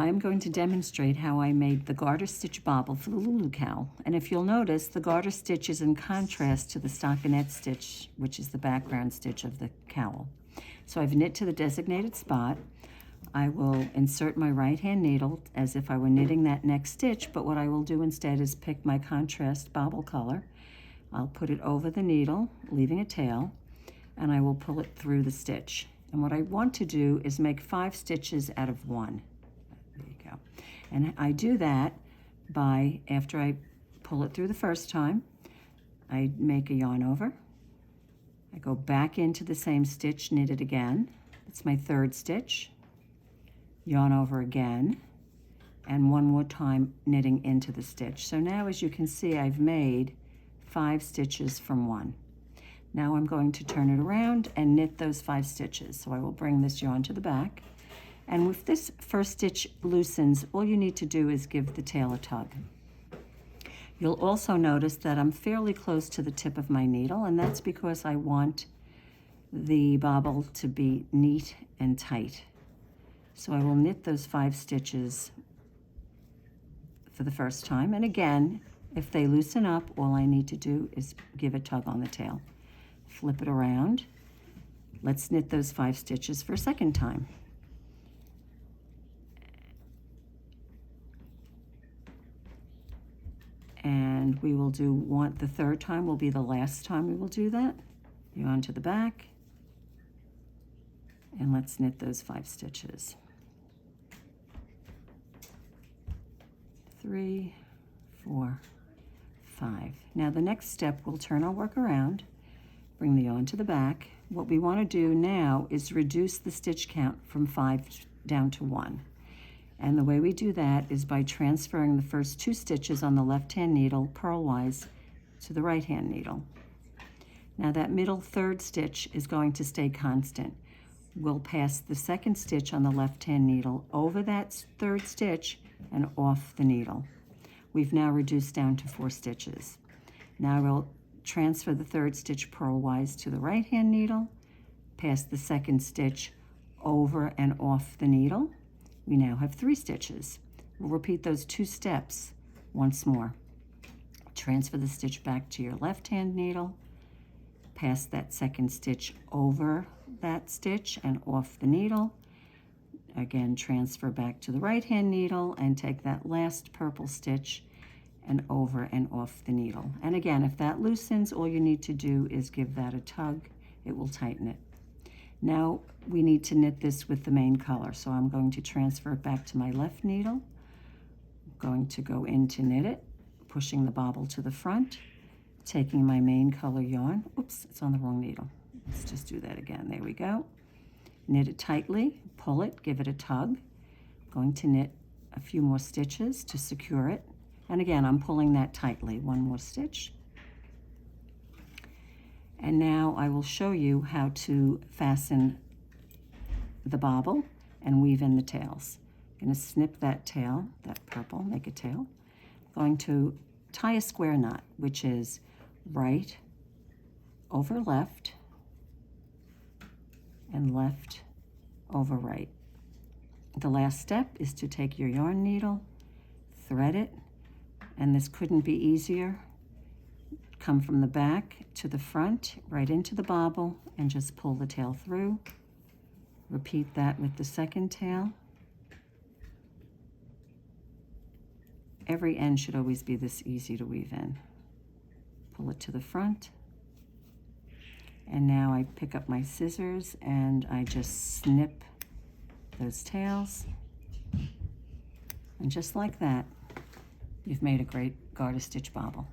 I'm going to demonstrate how I made the garter stitch bobble for the Lulu Cowl. And if you'll notice, the garter stitch is in contrast to the stockinette stitch, which is the background stitch of the cowl. So I've knit to the designated spot. I will insert my right hand needle as if I were knitting that next stitch, but what I will do instead is pick my contrast bobble color. I'll put it over the needle, leaving a tail, and I will pull it through the stitch. And what I want to do is make 5 stitches out of 1. There you go. And I do that by, after I pull it through the first time, I make a yarn over. I go back into the same stitch, knit it again. It's my 3rd stitch. Yarn over again, and one more time knitting into the stitch. So now, as you can see, I've made 5 stitches from 1. Now I'm going to turn it around and knit those 5 stitches. So I will bring this yarn to the back. And if this first stitch loosens, all you need to do is give the tail a tug. You'll also notice that I'm fairly close to the tip of my needle, and that's because I want the bobble to be neat and tight. So I will knit those 5 stitches for the first time. And again, if they loosen up, all I need to do is give a tug on the tail. Flip it around. Let's knit those 5 stitches for a second time. And we will do the 3rd time will be the last time we will do that. Yarn to the back. And let's knit those 5 stitches. 3, 4, 5. Now the next step, we'll turn our work around, bring the yarn to the back. What we want to do now is reduce the stitch count from 5 down to 1. And the way we do that is by transferring the first 2 stitches on the left-hand needle purlwise to the right-hand needle. Now that middle 3rd stitch is going to stay constant. We'll pass the 2nd stitch on the left-hand needle over that 3rd stitch and off the needle. We've now reduced down to 4 stitches. Now we'll transfer the 3rd stitch purlwise to the right-hand needle, pass the 2nd stitch over and off the needle. We now have 3 stitches. We'll repeat those 2 steps once more. Transfer the stitch back to your left-hand needle, pass that 2nd stitch over that stitch and off the needle. Again, transfer back to the right-hand needle and take that last purple stitch and over and off the needle. And again, if that loosens, all you need to do is give that a tug. It will tighten it. Now we need to knit this with the main color. So I'm going to transfer it back to my left needle. I'm going to go in to knit it, pushing the bobble to the front, taking my main color yarn. Oops, it's on the wrong needle. Let's just do that again. There we go. Knit it tightly, pull it, give it a tug. I'm going to knit a few more stitches to secure it. And again, I'm pulling that tightly. 1 more stitch. And now I will show you how to fasten the bobble and weave in the tails. I'm going to snip that tail, that purple, make a tail. I'm going to tie a square knot, which is right over left and left over right. The last step is to take your yarn needle, thread it, and this couldn't be easier. Come from the back to the front, right into the bobble, and just pull the tail through. Repeat that with the 2nd tail. Every end should always be this easy to weave in. Pull it to the front. And now I pick up my scissors and I just snip those tails. And just like that, you've made a great garter stitch bobble.